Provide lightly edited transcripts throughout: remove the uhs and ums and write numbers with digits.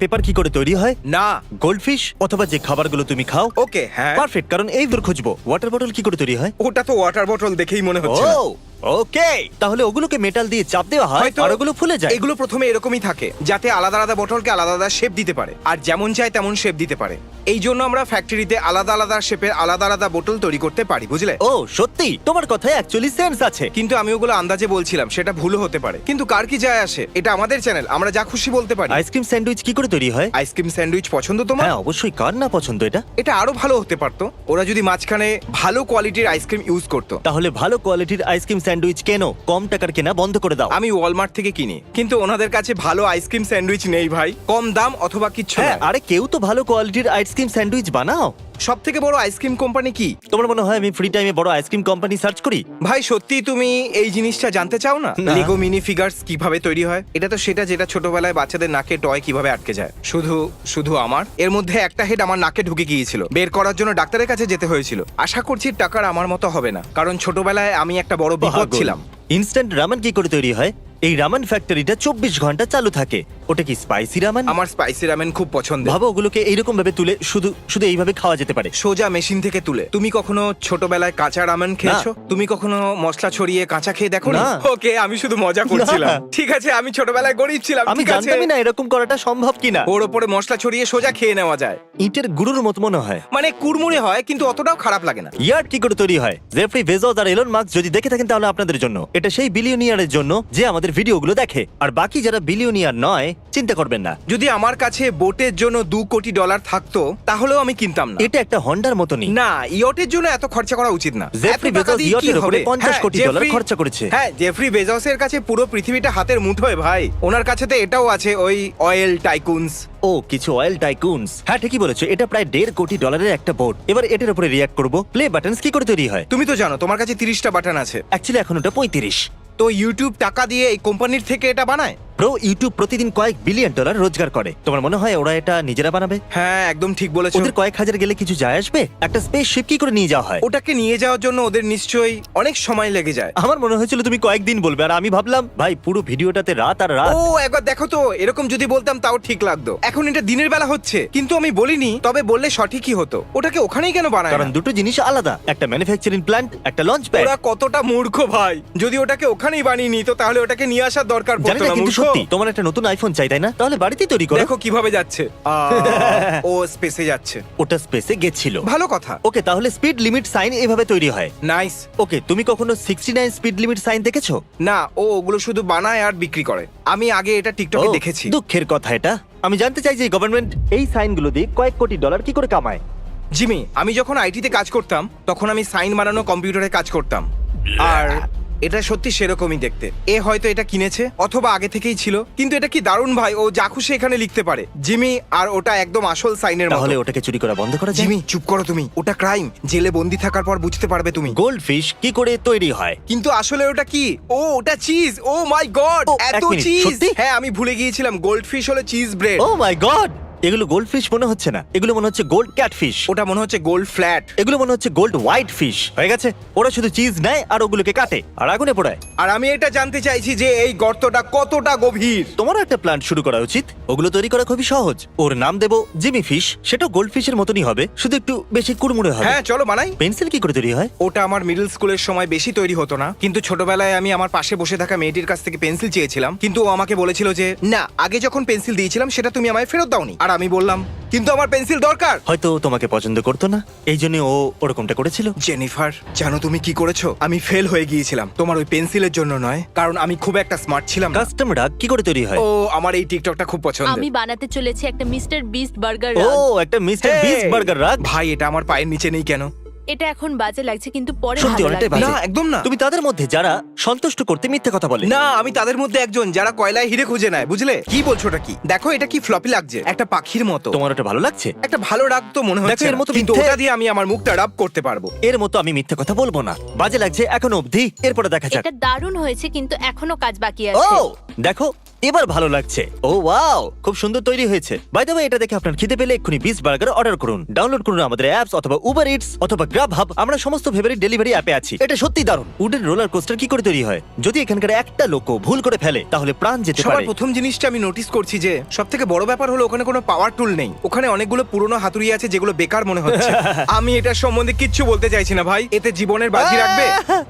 Paper কি করে তৈরি হয়? না। গোল্ডফিশ অথবা যে খাবারগুলো তুমি খাও। ওকে, হ্যাঁ। পারফেক্ট, কারণ এই দূর খুঁজবো ওয়াটার বটল কি করে তৈরি হয়। ওটা তো ওয়াটার বটল দেখেই মনে হচ্ছে না। ও ওকে, তাহলে ওগুলোকে মেটাল দিয়ে চাপ দেওয়া হয় হয়তো আর ওগুলো ফুলে যায়। এগুলো প্রথমে এরকমই থাকে, যাতে আলাদা আলাদা বটলকে আলাদা আলাদা শেপ দিতে পারে, আর যেমন চায় তেমন শেপ দিতে পারে। এই জন্য আমরা ফ্যাক্টরিতে আলাদা আলাদা শেপের আলাদা আলাদা বোতল তৈরি করতে পারি, বুঝলে? ও সত্যি, তোমার কথায় অ্যাকচুয়ালি সেন্স আছে। কিন্তু আমি ওগুলো আন্দাজে বলছিলাম, সেটা ভুলও হতে পারে। কিন্তু কার কি যায় আসে, এটা আমাদের চ্যানেল, আমরা যা খুশি বলতে পারি। আইসক্রিম স্যান্ডউইচ কি করে তৈরি হয়? আইসক্রিম স্যান্ডউইচ পছন্দ তোমার? হ্যাঁ অবশ্যই, কার না পছন্দ এটা। এটা আরো ভালো হতে পারতো ওরা যদি মাঝখানে ভালো কোয়ালিটির আইসক্রিম ইউজ করতো। তাহলে ভালো কোয়ালিটির আইসক্রিম স্যান্ডউইচ কেন, কম টাকার কেনা বন্ধ করে দাও। আমি ওয়ালমার্ট থেকে কিনি, কিন্তু ওনাদের কাছে ভালো আইসক্রিম স্যান্ডউইচ নেই ভাই, কম দাম অথবা কিচ্ছু হ্যাঁ, না। আরে কেউ তো ভালো কোয়ালিটির আইসক্রিম স্যান্ডউইচ বানাও। সব থেকে বড় আইসক্রিম কোম্পানি কি? তোমার মনে হয় আমি ফ্রি টাইমে বড় আইসক্রিম কোম্পানি সার্চ করি? ভাই সত্যি তুমি এই জিনিসটা জানতে চাও না? না। লেগো মিনি ফিগার্স কিভাবে তৈরি হয়? এটা তো সেটা যেটা ছোটবেলায় বাচ্চাদের নাকে টয় কিভাবে আটকে যায়। শুধু শুধু আমার এর মধ্যে একটা হেড আমার নাকে ঢুকে গিয়েছিল, বের করার জন্য ডাক্তারের কাছে যেতে হয়েছিল। আশা করছি টাকার আমার মতো হবে না, কারণ ছোটবেলায় আমি একটা বড় বিপদ ছিলাম। ইনস্ট্যান্ট রামেন কি করে তৈরি হয়? এই রামেন ফ্যাক্টরিটা 24 ঘন্টা চালু থাকে। ওটা কি স্পাইসি রামেন? আমার স্পাইসি রামেন খুব পছন্দ। ভাবো ওগুলোকে এইরকম ভাবে তুলে শুধু শুধু এইভাবে খাওয়া যেতে পারে। সোজা মেশিন থেকে তুলে। তুমি কখনো ছোটবেলায় কাঁচা রামেন খেয়েছো? তুমি কখনো মশলা ছড়িয়ে কাঁচা খেয়ে দেখো না? না। ওকে, আমি শুধু মজা করছিলাম। না। ঠিক আছে, আমি ছোটবেলায় গরিব ছিলাম, আমি ঠিক আছে? জানতামই না এরকম করাটা সম্ভব কিনা। ওর ওপরে মশলা ছড়িয়ে সোজা খেয়ে নেওয়া যায়। ইটের গুরুর মতো মনে হয়। মানে কুড়মুড়ে হয়, কিন্তু অতটাও খারাপ লাগে না। ইয়ার্ড কি করে তৈরি হয়? জেফ্রি বেজোস আর এলন মাস্ক যদি দেখে থাকেন তাহলে আপনাদের জন্য। এটা সেই বিলিয়নিয়ারের জন্য যে আমাদের ভিডিওগুলো দেখে, আর বাকি যারা বিলিয়নিয়ার নয় চিন্তা করবেন না। যদি আমার কাছে বোটের জন্য $2 কোটি থাকতো, তাহলেও আমি কিনতাম না। এটা একটা হন্ডার মতনই। না, ইয়টের জন্য এত খরচা করা উচিত না। জেফ্রি এত টাকা বেজোস দিয়ে ইয়টের কি উপরে হবে? 50 হ্যাঁ, কোটি ডলার জেফ্রি- খরচা করেছে। হ্যাঁ, জেফ্রি বেজোসের কাছে পুরো পৃথিবীটা হাতের মুঠোয় ভাই। ওনার কাছে তো এটাও আছে, ওই অয়েল টাইকুনস। ও কিছু অয়েল টাইকুনস। হ্যাঁ ঠিকই বলেছো, এটা প্রায় $1.5 কোটি একটা বোট। এবার এটার উপরে রিয়াক্ট করব। প্লে বাটনস কি করে তৈরি হয়? তুমি তো জানো তোমার কাছে 30টা বাটন আছে। অ্যাকচুয়ালি এখন ওটা 35। তো ইউটিউব টাকা দিয়ে এই কোম্পানির থেকে এটা বানায়? প্রো ইউটিউব প্রতিদিন কয়েক বিলিয়ন ডলার রোজগার করে। তোমার মনে হয় ওরা এটা নিজেরা বানাবে? হ্যাঁ, একদম ঠিক বলেছো। ওদের কয়েক হাজার গেলে কিছু যায় আসবে? একটা স্পেস শিপ কি করে নিয়ে যাওয়া হয়? ওটাকে নিয়ে যাওয়ার জন্য ওদের নিশ্চয়ই অনেক সময় লেগে যায়। আমার মনে হয়েছিল তুমি কয়েকদিন বলবে, আর আমি ভাবলাম ভাই পুরো ভিডিওটাতে রাত আর রাত। ও একবার দেখো তো, এরকম যদি বলতাম তাও ঠিক লাগতো। এখন এটা দিনের বেলা হচ্ছে, কিন্তু আমি বলিনি, তবে বললে সঠিকই হতো। ওটাকে ওখানেই কেন বানায় কারণ না? দুটো জিনিস আলাদা, একটা ম্যানুফ্যাকচারিং প্ল্যান্ট, একটা লঞ্চ প্যাড। ওরা কতটা মূর্খ ভাই! যদি ওটাকে ওখানেই বানিয়ে নিত, তাহলে ওটাকে নিয়ে আসার দরকার জানি পড়তো না, না। কিন্তু মূর্খ। সত্যি তোমার একটা নতুন আইফোন চাই তাই না? তাহলে বাড়িতেই তৈরি করো। দেখো কিভাবে যাচ্ছে। ও স্পেসে যাচ্ছে। ওটা স্পেসে গেছিল। ভালো কথা। ওকে, তাহলে স্পিড লিমিট সাইন এভাবে তৈরি হয়। নাইস। ওকে, তুমি কখনো 69 স্পিড লিমিট সাইন দেখেছো? না, ও ওগুলো শুধু বানায় আর বিক্রি করে। আমি আগে এটা টিকটকে ও, দেখেছি। দুঃখের কথা এটা। আমি জানতে চাই যে গভর্নমেন্ট এই সাইনগুলো দিয়ে কয়েক কোটি ডলার কি করে কামায়। জিমি, আমি যখন আইটিতে কাজ করতাম তখন আমি সাইন বানানো কম্পিউটারে কাজ করতাম, আর এটা সত্যি সেরকমই দেখতে। এ হয়তো এটা কিনেছে অথবা আগে থেকেই ছিল, কিন্তু এটা কি দারুণ ভাই, ও যা খুশি এখানে লিখতে পারে জিমি, আর ওটা একদম আসল সাইনের মতো। তাহলে ওটাকে চুরি করা বন্ধ করা যায়। জিমি চুপ করো তুমি, ওটা ক্রাইম। জেলে বন্দি থাকার পর বুঝতে পারবে তুমি। গোল্ড ফিশ কি করে তৈরি হয়? কিন্তু আসলে ওটা কি? ও ওটা চিজ। ও মাই গড, ও, এত এক মিনিট, চিজ! সত্যি? হ্যাঁ, আমি ভুলে গিয়েছিলাম, গোল্ড ফিশ হলো চিজ ব্রেড। ও মাই গড, এগুলো গোল্ড ফিশ মনে হচ্ছে না, এগুলো মনে হচ্ছে গোল্ড ক্যাট ফিশ। ওটা মনে হচ্ছে গোল্ড ফ্ল্যাট। এগুলো মনে হচ্ছে গোল্ড হোয়াইট ফিশ। হয়ে গেছে, ওরা শুধু চিজ নেয় আর ওগুলোকে কাটে আর আগুনে পোড়ায়। আর আমি এটা জানতে চাইছি যে এই গর্তটা কতটা গভীর। তোমারও একটা প্ল্যান্ট শুরু করা উচিত। ওগুলো তৈরি করা খুবই সহজ। ওর নাম দেবো জিমি ফিশ। সেটা গোল্ড ফিশের মতনই হবে, শুধু একটু বেশি কুড়মুড়ে হবে। হ্যাঁ, চলো বানাই। পেন্সিল কি করে তৈরি হয়? ওটা আমার মিডল স্কুলের সময় বেশি তৈরি হতো না, কিন্তু ছোটবেলায় আমি আমার পাশে বসে থাকা মেয়েটির কাছ থেকে পেন্সিল চেয়েছিলাম, কিন্তু ও আমাকে বলেছিল যে না, আগে যখন পেন্সিল দিয়েছিলাম সেটা তুমি আমায় ফেরত দাওনি। আর আমি বললাম কিন্তু আমার পেন্সিল দরকার। হয়তো ও তোমাকে পছন্দ করতো না, এই জন্য ও ওরকমটা করেছিল। জেনিফার, জানো তুমি কি করেছো? আমি ফেল হয়ে গিয়েছিলাম তোমার ওই পেন্সিলের জন্য নয়, কারণ আমি খুব একটা স্মার্ট ছিলাম না। কাস্টম রাগ কি করে তৈরি হয়? ও আমার এই টিকটকটা খুব পছন্দ। আমি বানাতে চলেছি একটা মিস্টার বিস্ট বার্গার ও রাগ। একটা মিস্টার Hey! বিস্ট বার্গার রাগ। ভাই, এটা আমার পায়ের নিচে নেই কেন? এটা এখন বাজে লাগছে, কিন্তু পরে সত্যি ভালো অনেকটাই লাগবে। বাজে। না, একদম না। তুমি তাদের মধ্যে যারা সন্তুষ্ট করতে মিথ্যে কথা বলে। না, আমি তাদের মধ্যে একজন যারা কয়লায় হিরে খুঁজে নেয়, বুঝলে? কি বলছো ওটা কি? দেখো এটা কি ফ্লপি লাগছে, একটা পাখির মতো। তোমার ওটা ভালো লাগছে? একটা ভালো রাগ তো মনে হচ্ছে দেখো, এর না, মতো কিন্তু মিথ্যে- ওটা দিয়ে আমি আমার মুখটা রাব করতে পারবো। এর মতো আমি মিথ্যে কথা বলবো না। বাজে লাগছে এখনো অবধি, এরপরে দেখা যাক। এটা দারুণ হয়েছে, কিন্তু এখনো কাজ বাকি ও আছে। দেখো, এবার ভালো লাগছে। ও ওয়াও, খুব সুন্দর তৈরি হয়েছে। বাই দ্য ওয়ে, এটা দেখে আপনার খিদে পেলে এক্ষুনি বিস্ট বার্গার অর্ডার করুন। ডাউনলোড করুন আমাদের অ্যাপস অথবা উবার ইটস অথবা গ্রাব হাব, আমরা সমস্ত ফেভারিট ডেলিভারি অ্যাপে আছি। এটা সত্যি দারুণ। উডেন রোলার কোস্টার কি করে তৈরি হয়? যদি এখানকার একটা লোকও ভুল করে ফেলে তাহলে প্রাণ যেতে সবার পারে। প্রথম জিনিসটা আমি নোটিস করছি যে সব থেকে বড় ব্যাপার হলো ওখানে কোনো পাওয়ার টুল নেই। ওখানে অনেকগুলো পুরনো হাতুড়ি আছে যেগুলো বেকার মনে হচ্ছে। আমি এটার সম্বন্ধে কিচ্ছু বলতে চাইছি না ভাই, এতে জীবনের বাজি রাখবে।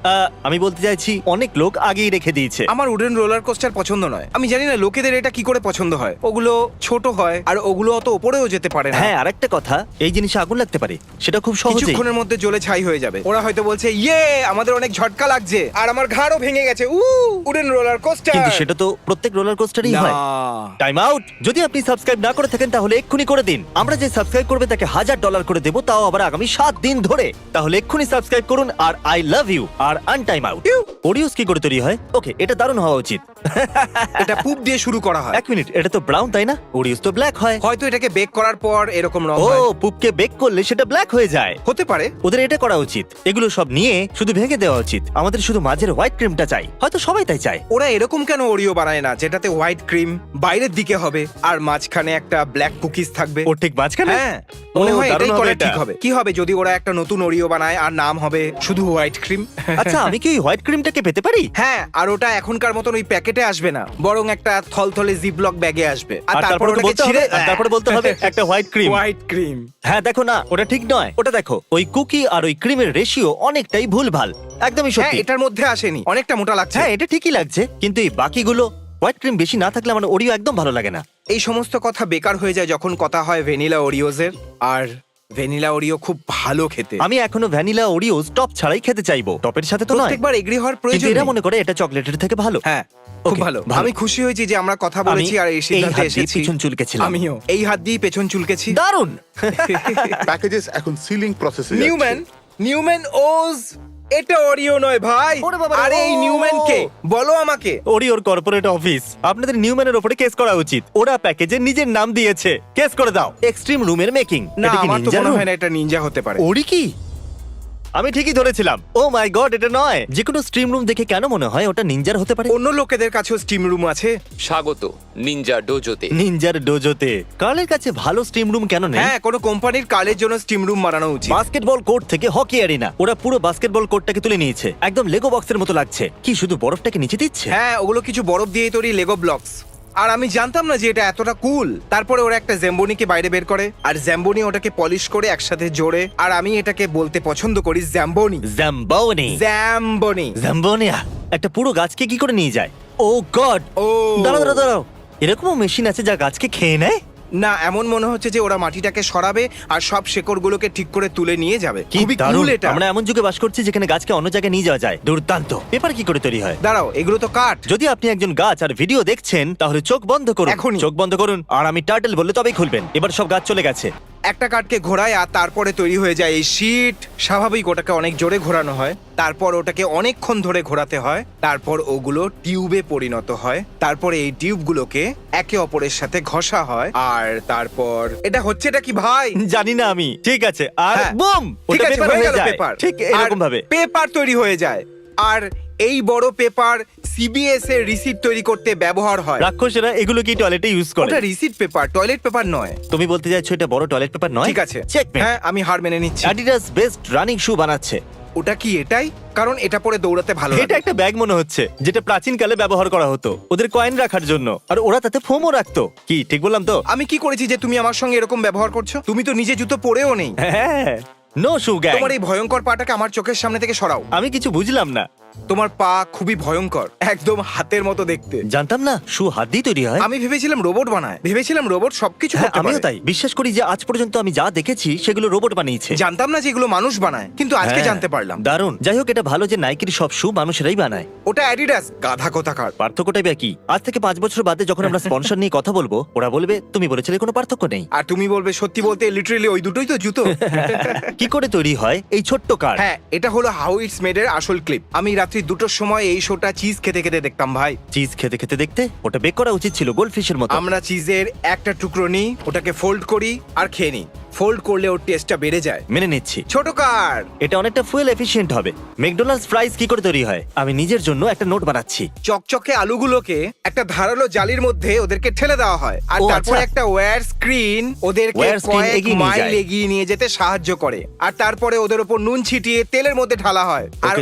আমি বলতে চাইছি অনেক লোক আগেই রেখে দিয়েছে। আমার উডেন রোলার কোস্টার পছন্দ নয়। আমি জানি না লোকেদের এটা কি করে পছন্দ হয়। ওগুলো ছোট হয় আর ওগুলো অত উপরেও যেতে পারে না। হ্যাঁ, আরেকটা কথা, এই জিনিসে আগুন লাগতে পারে, সেটা খুব সহজেই। কিছুক্ষণের মধ্যে জ্বলে ছাই হয়ে যাবে। ওরা হয়তো বলছে ইয়ে আমাদের অনেক ঝটকা লাগছে আর আমার ঘাড়ও ভেঙে গেছে। Wooden roller coaster. কিন্তু সেটা তো প্রত্যেক রোলার কোস্টারই হয়। Time out. যদি আপনি সাবস্ক্রাইব না করে থাকেন তাহলে এক্ষুনি করে দিন। আমরা যে সাবস্ক্রাইব করবে তাকে $1000 করে দেবো, তাও আবার আগামী 7 দিন ধরে। তাহলে এক্ষুনি সাবস্ক্রাইব করুন আর আই লাভ ইউ আর আনটাইম আউট। ওরিওস কি করে তৈরি হয়? ওকে, এটা দারুণ হওয়া উচিত। এটা পুপ দিয়ে শুরু করা হয়। এক মিনিট, এটা তো ব্রাউন তাই না? ওরিওস তো ব্ল্যাক হয়। হয়তো এটাকে বেক করার পর এরকম রং ও, হয়। পুপকে বেক করলে সেটা ব্ল্যাক হয়ে যায়। হতে পারে। ওদের এটা করা উচিত। এগুলো সব নিয়ে শুধু ভেঙে দেওয়া উচিত। আমাদের শুধু মাঝের হোয়াইট ক্রিমটা চাই। হয়তো সবাই তাই চায়। ওরা এরকম কেন ওরিও বানায় না যেটাতে হোয়াইট ক্রিম বাইরের দিকে হবে আর মাঝখানে একটা ব্ল্যাক কুকিজ থাকবে? ওর ঠিক মাঝখানে? হ্যাঁ, মনে হয় দারুণ এটাই হবে করা এটা। ঠিক হবে। কি হবে যদি ওরা একটা নতুন ওরিও বানায় আর নাম হবে শুধু হোয়াইট ক্রিম? আচ্ছা, আমি কি ওই হোয়াইট ক্রিমটাকে পেতে পারি? হ্যাঁ, আর ওটা এখনকার মতন ওই প্যাকেটে আসবে না, বরং একটা থলথলে জিপলক ব্যাগে আসবে। আর তারপরে ওটাকে বলতে হবে, ছিঁড়ে- আর তারপরে বলতে হবে একটা হোয়াইট ক্রিম। White cream. হ্যাঁ, দেখো না, ওটা ঠিক নয়। ওটা দেখো, ওই কুকি আর ওই ক্রিমের রেশিও অনেকটাই ভুলভাল। একদমই হ্যাঁ, সত্যি। এটার মধ্যে আসেনি, অনেকটা মোটা লাগছে। হ্যাঁ, এটা ঠিকই লাগছে, কিন্তু এই বাকিগুলো হোয়াইট ক্রিম বেশি না থাকলে আমার ওরিও একদম ভালো লাগে না। এই সমস্ত কথা বেকার হয়ে যায় যখন কথা হয় ভ্যানিলা ওরিওজের। আর ভ্যানিলা ওরিও খুব ভালো খেতে। আমি এখনো ভ্যানিলা ওরিওস টপ ছাড়াই খেতে চাইবো, টপের সাথে তো নয়। প্রত্যেকবার এগ্রি হওয়ার কিন্তু প্রয়োজন এরা নেই। মনে করে এটা চকলেটের থেকে ভালো। হ্যাঁ, খুব Okay, ভালো। ভালো। আমি খুশি হয়েছি যে আমরা কথা বলেছি আর এই সিদ্ধান্তে হাত দিয়ে এসেছি। পিছন চুলকেছিলাম। আমিও এই হাত দিয়ে পেছন চুলকেছি। দারুণ। প্যাকেজেস এখন সিলিং প্রসেসে নিউম্যান ওজ, এটা ওরিও নয় ভাই। ওরে বাবা, আরে এই ও। নিউম্যান কে বলো আমাকে। ওরিওর কর্পোরেট অফিস। আপনাদের নিউম্যানের উপরে কেস করা উচিত। ওরা প্যাকেজে নিজের নাম দিয়েছে। কেস করে দাও। এক্সট্রিম রুমের মেকিং। না, আমার তো মনে হয় না এটা নিনজা হতে পারে। ওরি কি? আমি ঠিকই ধরেছিলাম। ও মাই গড, এটা নয়। যে কোনো স্ট্রিম রুম দেখে কেন মনে হয় ওটা নিনজার হতে পারে? অন্য লোকেদের কাছেও স্টিম রুম আছে। স্বাগত নিনজা ডোজোতে। নিনজার ডোজোতে। কার্লের কাছে ভালো স্ট্রিম রুম কেন নেই? হ্যাঁ, কোনো কোম্পানির কালের জন্য স্টিম রুম বানানো উচিত। বাস্কেটবল কোর্ট থেকে হকি অ্যারিনা। ওরা পুরো বাস্কেটবল কোর্টটাকে তুলে নিয়েছে। একদম লেগো বক্সের মতো লাগছে। কি শুধু বরফটাকে নিচে দিচ্ছে? হ্যাঁ, ওগুলো কিছু বরফ দিয়ে তৈরি লেগো ব্লকস। আর আমি জানতাম না যে এটা এতটা কুল। তারপরে ওরা একটা জ্যাম্বনিকে বাইরে বের করে আর জ্যাম্বনি ওটাকে পলিশ করে একসাথে জোড়ে। আর আমি এটাকে বলতে পছন্দ করি জ্যাম্বনি। জাম্বোনি। জ্যাম্বনি। জাম্বোনিয়া। একটা পুরো গাছকে কি করে নিয়ে যায়? ও গড। ও দাঁড়াও দাঁড়াও দাঁড়াও। এরকমও মেশিন আছে যা গাছকে খেয়ে নেয়? না, এমন মনে হচ্ছে যে ওরা মাটিটাকে সরাবে আর সব শেকড়গুলোকে ঠিক করে তুলে নিয়ে যাবে। কি খুবই দারুণ। কুল এটা। আমরা এমন যুগে বাস করছি যেখানে গাছকে অন্য জায়গায় নিয়ে যাওয়া যায়। দুর্দান্ত। পেপার কি করে তৈরি হয়? দাঁড়াও, এগুলো তো কাঠ। যদি আপনি একজন গাছ আর ভিডিও দেখছেন তাহলে চোখ বন্ধ করুন। এখনই। চোখ বন্ধ করুন আর আমি টার্টল বললে তবেই খুলবেন। এবার সব গাছ চলে গেছে। একটা কাঠকে ঘোরায় আর তারপরে তৈরি হয়ে যায় এই শীট। স্বাভাবিক ওটাকে অনেক জোরে ঘোরানো হয়, তারপর ওটাকে অনেকক্ষণ ধরে ঘোরাতে হয়, তারপর ওগুলো টিউবে পরিণত হয়, তারপরে এই টিউবগুলোকে একে অপরের সাথে ঘষা হয় আর তারপর এটা হচ্ছেটা কি ভাই? জানি না আমি। ঠিক আছে, আর হ্যাঁ, বুম, ঠিক ওটা আছে, পেপার হয়ে হয়ে গেল যায়। পেপার। ঠিক এরকম ভাবে। পেপার তৈরি হয়ে যায়। আর এই বড় পেপার সিবিএস এর রিসিট তৈরি করতে ব্যবহার হয়। রাক্ষসেরা এগুলো কি টয়লেটে ইউজ করে? ওটা রিসিট পেপার, টয়লেট পেপার নয়। তুমি বলতে চাইছো এটা বড় টয়লেট পেপার নয়? ঠিক আছে, চেক। হ্যাঁ, আমি হার মেনে নিচ্ছি। অ্যাডিডাস বেস্ট রানিং শু বানাচ্ছে। ওটা কি এটাই? কারণ এটা পরে দৌড়াতে ভালো এটা লাগে। একটা ব্যাগ মনে হচ্ছে যেটা প্রাচীনকালে ব্যবহার করা হতো ওদের কয়েন রাখার জন্য, আর ওরা তাতে ফোমও রাখতো। কি ঠিক বললাম তো? আমি কি করেছি যে তুমি আমার সঙ্গে এরকম ব্যবহার করছো? তুমি তো নিজে জুতো পরেও নেই। হ্যাঁ, নো শু গ্যাং। তোমার এই ভয়ঙ্কর পাটাকে আমার চোখের সামনে থেকে সরাও। আমি কিছু বুঝলাম না। তোমার পা খুবই ভয়ঙ্কর, একদম হাতের মতো দেখতে। জানতাম না শু হাত দিয়ে তৈরি হয়। আমি ভেবেছিলাম রোবট বানায়, ভেবেছিলাম রোবট সবকিছু হ্যাঁ, করতে আমিও পারে। তাই বিশ্বাস করি যে আজ পর্যন্ত আমি যা দেখেছি সেগুলো রোবট বানিয়েছে। জানতাম না যে এগুলো মানুষ বানায়, কিন্তু আজকে হ্যাঁ, জানতে পারলাম। দারুণ। যাই হোক, এটা ভালো যে নাইকির সব শু মানুষেরাই বানায়। ওটা অ্যাডিডাস, গাধা কোথাকার। পার্থক্যটাই বা কি? আজ থেকে 5 বছর বাদে যখন আমরা স্পন্সর নিয়ে কথা বলবো ওরা বলবে তুমি বলেছিলে কোনো পার্থক্য নেই। আর তুমি বলবে সত্যি বলতে লিটারালি ওই দুটোই তো জুতো। কি করে তৈরি হয় এই ছোট্ট কার? হ্যাঁ, এটা হলো হাউ ইটস মেড এর আসল ক্লিপ। আমি রাত্রি 2টোর সময় এই শোটা চিজ খেতে খেতে দেখতাম ভাই। চিজ খেতে খেতে দেখতে? ওটা বেক করা উচিত ছিল গোল্ডফিশের মতো। আমরা চিজের একটা টুকরো নিই, ওটাকে ফোল্ড করি আর খেয়ে নিই। ফোল্ড করলে ওর টেস্টটা বেড়ে যায়। মেনে নিচ্ছি। ছোট কার। এটা অনেকটা ফুয়েল এফিশিয়েন্ট হবে। ম্যাকডোনাল্ডস ফ্রাইস কি করে তৈরি হয়? আমি নিজের জন্য একটা নোট বানাচ্ছি। চকচকে আলুগুলোকে একটা ধারালো জালির মধ্যে ওদেরকে ঠেলে দেওয়া হয়, আর ও, তারপর আচ্ছা। একটা ওয়্যার স্ক্রিন ওদেরকে ওয়্যার স্ক্রিন কয়েক এগিয়ে নিয়ে মাইল যায়। এগিয়ে নিয়ে যেতে সাহায্য করে, আর তারপরে ওদের উপর নুন ছিটিয়ে তেলের মধ্যে ঢালা হয়। আর ওকে,